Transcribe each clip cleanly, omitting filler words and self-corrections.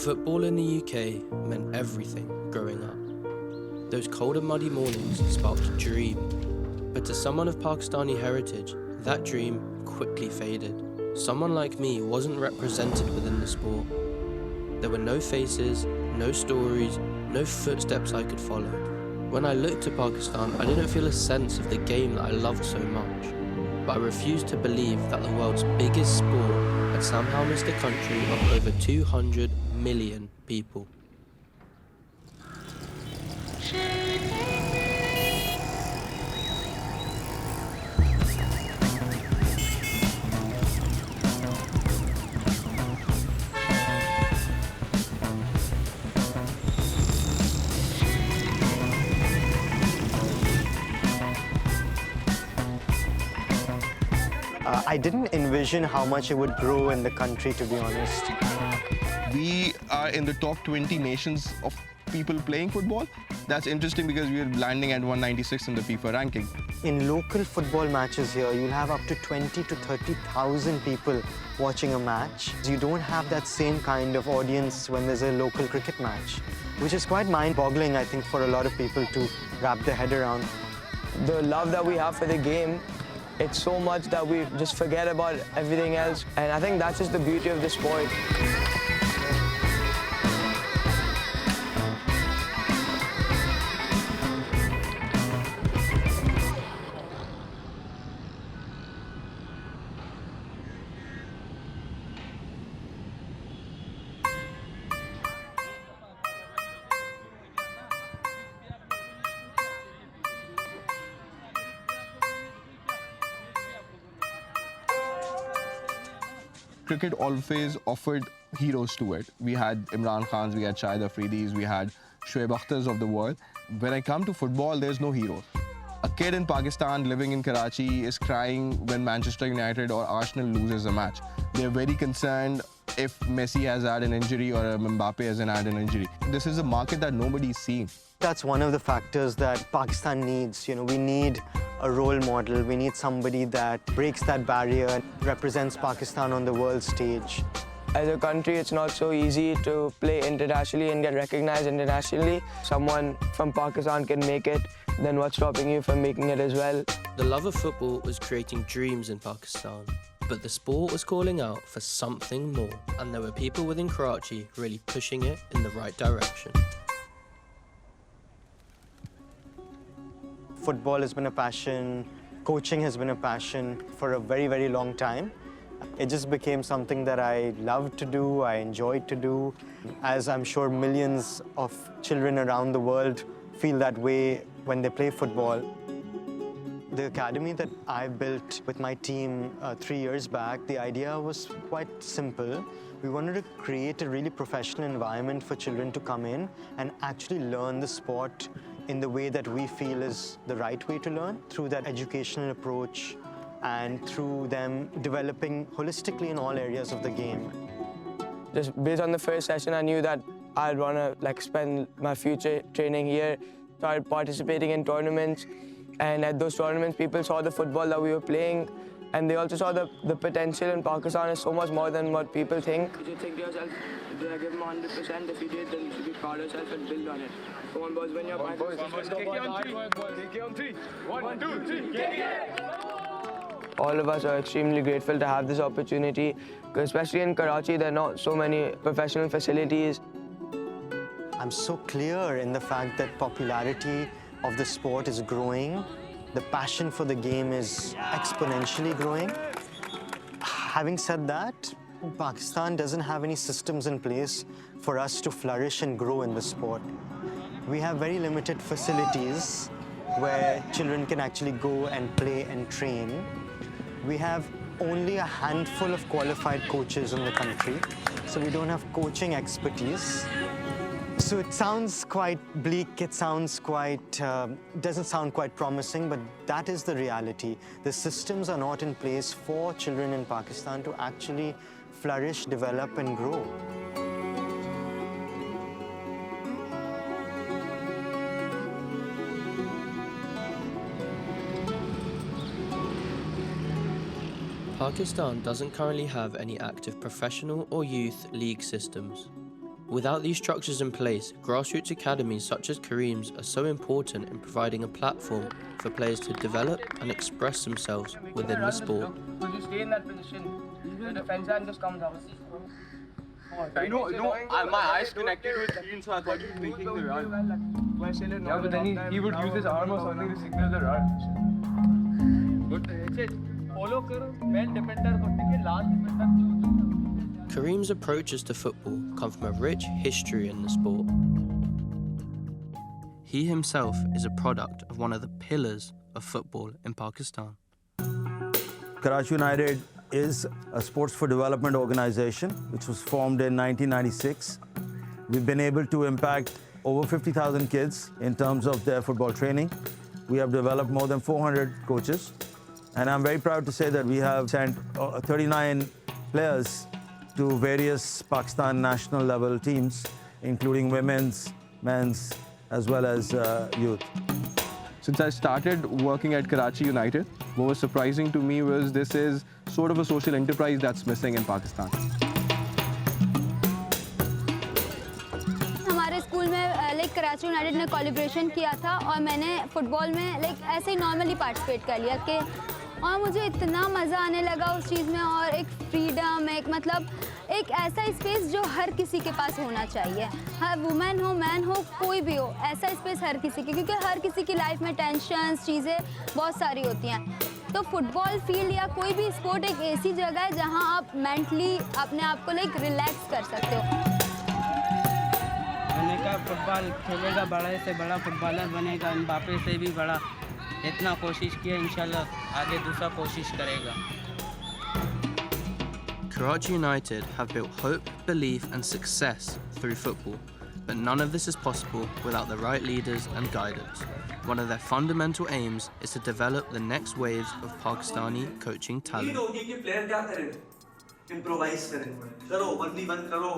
Football in the UK meant everything growing up. Those cold and muddy mornings sparked a dream, but to someone of Pakistani heritage, that dream quickly faded. Someone like me wasn't represented within the sport. There were no faces, no stories, no footsteps I could follow. When I looked to Pakistan, I didn't feel a sense of the game that I loved so much. But I refused to believe that the world's biggest sport had somehow missed a country of over 200 million people. I didn't envision how much it would grow in the country, to be honest. We are in the top 20 nations of people playing football. That's interesting because we are landing at 196 in the FIFA ranking. In local football matches here, you'll have up to 20 to 30,000 people watching a match. You don't have that same kind of audience when there's a local cricket match, which is quite mind-boggling, I think, for a lot of people to wrap their head around. The love that we have for the game, it's so much that we just forget about everything else. And I think that's just the beauty of the sport. Cricket always offered heroes to it. We had Imran Khans, we had Shahid Afridis, we had Shoaib Akhtars of the world. When I come to football, there's no heroes. A kid in Pakistan living in Karachi is crying when Manchester United or Arsenal loses a match. They're very concerned if Messi has had an injury or Mbappe has had an injury. This is a market that nobody's seeing. That's one of the factors that Pakistan needs. We need a role model. We need somebody that breaks that barrier and represents Pakistan on the world stage. As a country, it's not so easy to play internationally and get recognized internationally. Someone from Pakistan can make it, then what's stopping you from making it as well? The love of football was creating dreams in Pakistan, but the sport was calling out for something more, and there were people within Karachi really pushing it in the right direction. Football has been a passion, coaching has been a passion for a very, very long time. It just became something that I loved to do, I enjoyed to do, as I'm sure millions of children around the world feel that way when they play football. The academy that I built with my team 3 years back, the idea was quite simple. We wanted to create a really professional environment for children to come in and actually learn the sport in the way that we feel is the right way to learn, through that educational approach and through them developing holistically in all areas of the game. Just based on the first session, I knew that I'd want to spend my future training here, started participating in tournaments, and at those tournaments, people saw the football that we were playing, and they also saw the potential in Pakistan is so much more than what people think. You think to yourself, did I give them 100%? If you did, then you should be proud of yourself and build on it. Come on, boys, when you're back. Kick on three. 1, 2, 3. Kick it! All of us are extremely grateful to have this opportunity, especially in Karachi, there are not so many professional facilities. I'm so clear in the fact that popularity of the sport is growing. The passion for the game is exponentially growing. Having said that, Pakistan doesn't have any systems in place for us to flourish and grow in the sport. We have very limited facilities where children can actually go and play and train. We have only a handful of qualified coaches in the country, so we don't have coaching expertise. So it sounds quite bleak, it sounds quite, doesn't sound quite promising, but that is the reality. The systems are not in place for children in Pakistan to actually flourish, develop, and grow. Pakistan doesn't currently have any active professional or youth league systems. Without these structures in place, grassroots academies such as Kareem's are so important in providing a platform for players to develop and express themselves within the sport. So you stay in that position. The defense hand just comes out. My eyes connected with Ian, so I thought he was making the run. Yeah, but then he would use his arm or something to signal the run. Good. Follow karo, main defender ko take last defender. Kareem's approaches to football come from a rich history in the sport. He himself is a product of one of the pillars of football in Pakistan. Karachi United is a sports for development organization which was formed in 1996. We've been able to impact over 50,000 kids in terms of their football training. We have developed more than 400 coaches. And I'm very proud to say that we have sent 39 players to various Pakistan national level teams, including women's, men's, as well as youth. Since I started working at Karachi United, what was surprising to me was this is sort of a social enterprise that's missing in Pakistan. हमारे school में Karachi United ने collaboration किया था और मैंने football में ऐसे ही normally participate कर लिया कि और मुझे इतना मज़ा आने लगा उस चीज़ में और एक फ्रीडम एक ऐसा स्पेस जो हर किसी के पास होना चाहिए, हर वुमेन हो मैन हो कोई भी हो, ऐसा स्पेस हर किसी के, क्योंकि हर किसी की लाइफ में टेंशन्स चीज़ें बहुत सारी होती हैं। तो फुटबॉल फील्ड या कोई भी स्पोर्ट एक ऐसी जगह है जहां आप मेंटली अपने आप को रिलैक्स कर सकते हो। मैंने कहा फुटबॉल खेलेगा, बड़े से बड़ा फुटबॉलर बनेगा, एम्बापे से भी बड़ा, इतना कोशिश किया, इंशाल्लाह आगे दूसरा कोशिश करेगा। Karachi United have built hope, belief and success through football, but none of this is possible without the right leaders and guidance. One of their fundamental aims is to develop the next waves of Pakistani coaching talent. Player क्या करें? Improvise करें, करो 1v1 करो,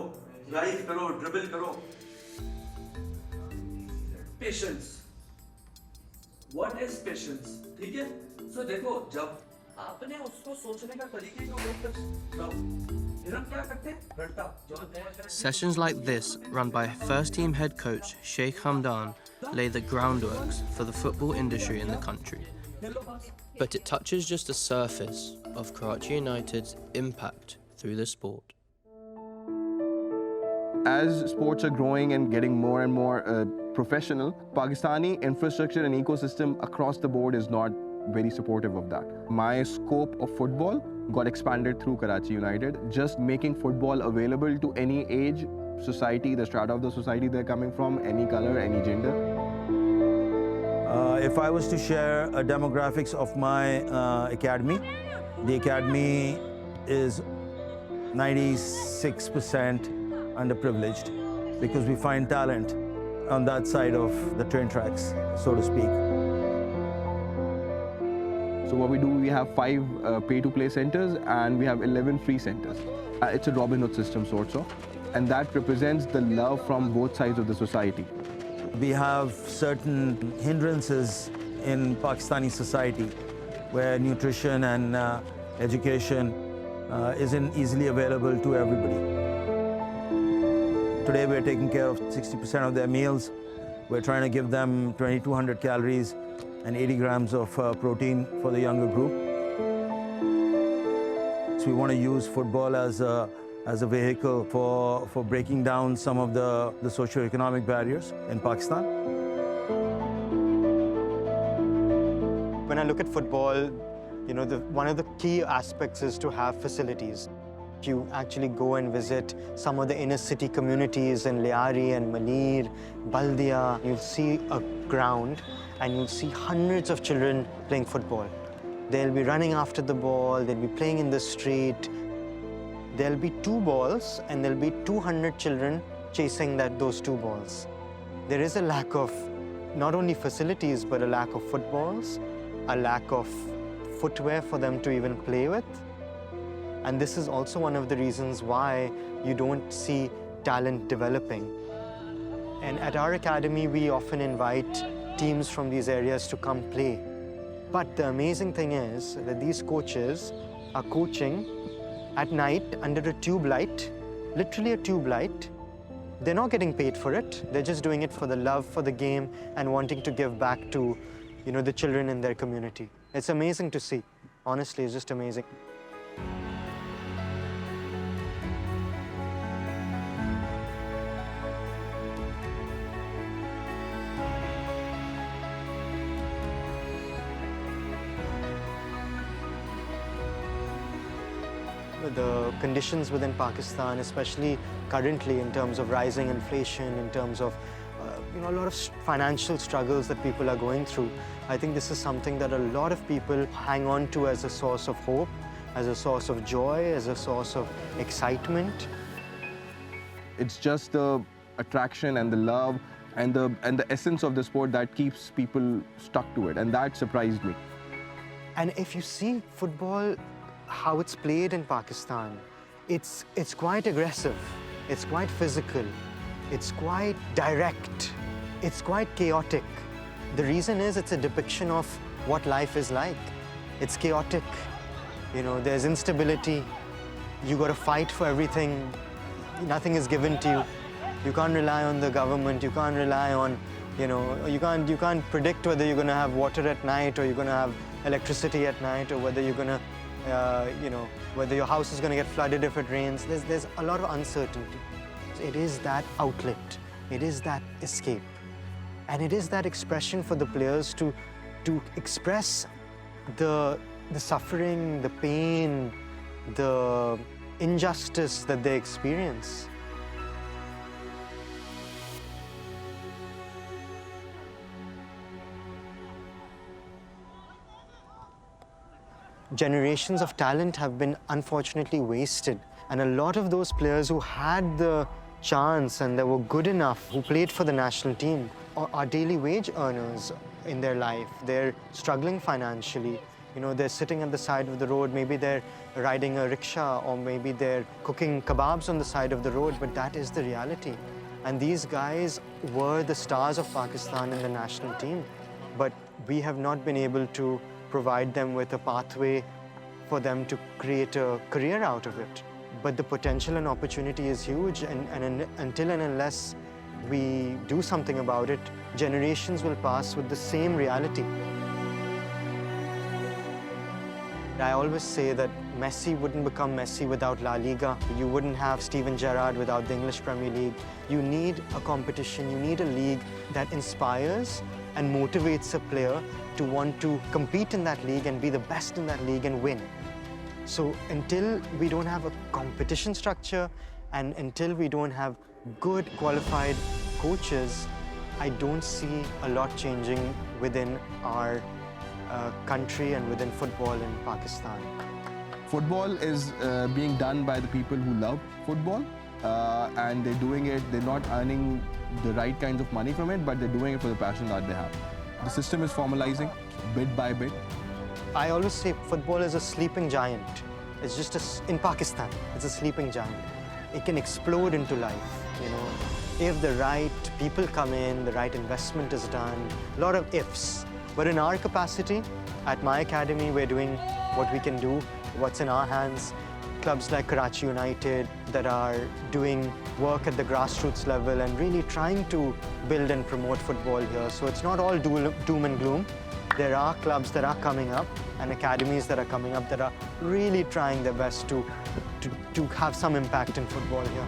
drive करो, dribble करो। Patience, what is patience? ठीक है, सो देखो जब आपने उसको सोचने का तरीके को क्या करते हैं? Sessions like this, run by first team head coach Sheikh Hamdan, lay the groundworks for the football industry in the country. But it touches just the surface of Karachi United's impact through the sport. As sports are growing and getting more and more professional, Pakistani infrastructure and ecosystem across the board is not very supportive of that. My scope of football got expanded through Karachi United, just making football available to any age, society, the strata of the society they're coming from, any color, any gender. If I was to share a demographics of my academy, the academy is 96% underprivileged because we find talent on that side of the train tracks, so to speak. So what we do, we have 5 pay-to-play centers and we have 11 free centers. It's a Robin Hood system, sorts of, and that represents the love from both sides of the society. We have certain hindrances in Pakistani society where nutrition and education isn't easily available to everybody. Today we're taking care of 60% of their meals. We're trying to give them 2,200 calories and 80 grams of protein for the younger group. So we want to use football as a vehicle for breaking down some of the socio-economic barriers in Pakistan. When I look at football, one of the key aspects is to have facilities. If you actually go and visit some of the inner city communities in Liari and Malir, Baldia, you'll see a ground and you'll see hundreds of children playing football. They'll be running after the ball, they'll be playing in the street. There'll be 2 balls and there'll be 200 children chasing those 2 balls. There is a lack of not only facilities, but a lack of footballs, a lack of footwear for them to even play with. And this is also one of the reasons why you don't see talent developing. And at our academy, we often invite teams from these areas to come play. But the amazing thing is that these coaches are coaching at night under a tube light, literally a tube light, they're not getting paid for it. They're just doing it for the love for the game and wanting to give back to, the children in their community. It's amazing to see. Honestly, it's just amazing. The conditions within Pakistan, especially currently in terms of rising inflation, in terms of a lot of financial struggles that people are going through, I think this is something that a lot of people hang on to as a source of hope, as a source of joy, as a source of excitement. It's just the attraction and the love and the essence of the sport that keeps people stuck to it, and that surprised me. And if you see football, how it's played in Pakistan, it's quite aggressive, it's quite physical, it's quite direct, it's quite chaotic. The reason is it's a depiction of what life is like. It's chaotic, there's instability, you got to fight for everything, nothing is given to you. You can't rely on the government, you can't rely on, you can't predict whether you're going to have water at night or you're going to have electricity at night, or whether you're going to whether your house is going to get flooded if it rains. There's a lot of uncertainty. It is that outlet, it is that escape, and it is that expression for the players to express the suffering, the pain, the injustice that they experience. Generations of talent have been unfortunately wasted. And a lot of those players who had the chance and that were good enough, who played for the national team, are daily wage earners in their life. They're struggling financially. They're sitting at the side of the road. Maybe they're riding a rickshaw, or maybe they're cooking kebabs on the side of the road, but that is the reality. And these guys were the stars of Pakistan in the national team. But we have not been able to provide them with a pathway for them to create a career out of it. But the potential and opportunity is huge, and until and unless we do something about it, generations will pass with the same reality. I always say that Messi wouldn't become Messi without La Liga. You wouldn't have Steven Gerrard without the English Premier League. You need a competition, you need a league that inspires and motivates a player to want to compete in that league and be the best in that league and win. So until we don't have a competition structure and until we don't have good qualified coaches, I don't see a lot changing within our country and within football in Pakistan. Football is being done by the people who love football, and they're doing it, they're not earning the right kinds of money from it, but they're doing it for the passion that they have. The system is formalizing bit by bit. I always say football is a sleeping giant. It's just in Pakistan, it's a sleeping giant. It can explode into life, if the right people come in, the right investment is done, a lot of ifs. But in our capacity, at my academy, we're doing what we can do, what's in our hands. Clubs like Karachi United that are doing work at the grassroots level and really trying to build and promote football here. So it's not all doom and gloom. There are clubs that are coming up and academies that are coming up that are really trying their best to have some impact in football here.